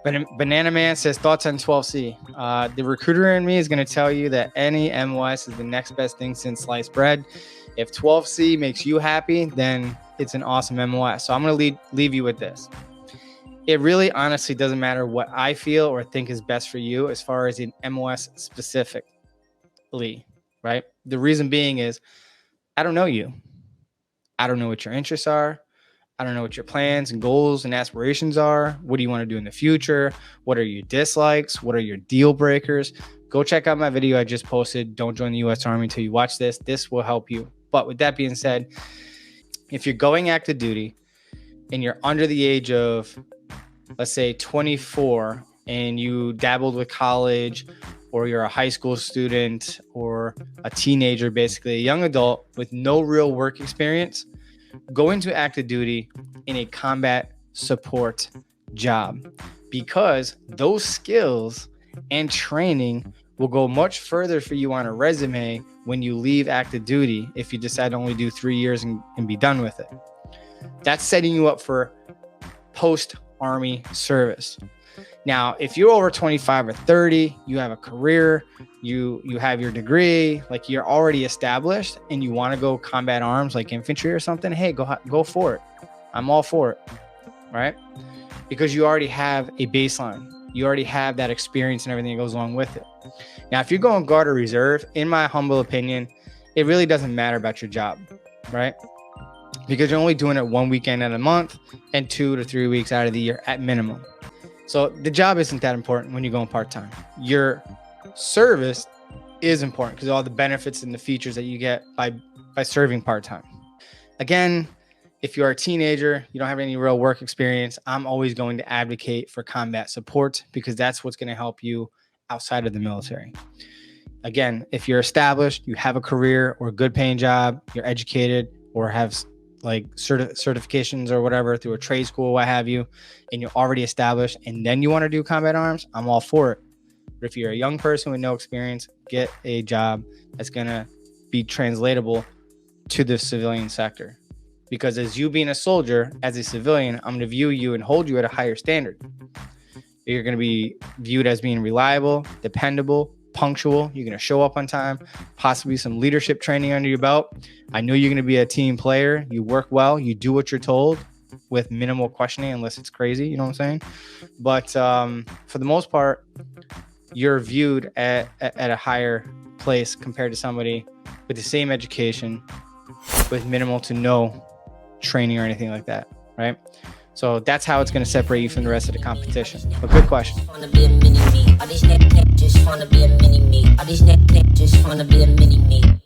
Banana Man says, thoughts on 12C. The recruiter in me is going to tell you that any MOS is the next best thing since sliced bread. If 12C makes you happy, then it's an awesome MOS. So I'm going to leave you with this. It really honestly doesn't matter what I feel or think is best for you as far as an MOS specifically, right? The reason being is I don't know you. I don't know what your interests are. I don't know what your plans and goals and aspirations are. What do you want to do in the future? What are your dislikes? What are your deal breakers? Go check out my video I just posted. Don't join the U.S. Army until you watch this. This will help you. But with that being said, if you're going active duty and you're under the age of, let's say, 24, and you dabbled with college, or you're a high school student or a teenager, basically a young adult with no real work experience, go into active duty in a combat support job, because those skills and training will go much further for you on a resume when you leave active duty if you decide to only do 3 years and be done with it. That's setting you up for post-Army service. Now, if you're over 25 or 30, you have a career, you have your degree, like you're already established and you want to go combat arms like infantry or something, hey, go for it. I'm all for it, right? Because you already have a baseline. You already have that experience and everything that goes along with it. Now, if you're going guard or reserve, in my humble opinion, it really doesn't matter about your job, right? Because you're only doing it 1 weekend out of the month and 2 to 3 weeks out of the year at minimum. So the job isn't that important when you're going part-time. Your service is important because of all the benefits and the features that you get by serving part-time. Again, if you're a teenager, you don't have any real work experience, I'm always going to advocate for combat support because that's what's going to help you outside of the military. Again, if you're established, you have a career or a good paying job, you're educated or have like certifications or whatever through a trade school, what have you, and you're already established and then you want to do combat arms, I'm all for it. But if you're a young person with no experience, get a job that's going to be translatable to the civilian sector. Because as you being a soldier, as a civilian, I'm going to view you and hold you at a higher standard. You're going to be viewed as being reliable, dependable, punctual. You're going to show up on time, possibly some leadership training under your belt. I know you're going to be a team player. You work well. You do what you're told with minimal questioning, unless it's crazy. You know what I'm saying? But for the most part, you're viewed at a higher place compared to somebody with the same education, with minimal to no training or anything like that, right? So that's how it's going to separate you from the rest of the competition. But good question. Just wanna be a mini me.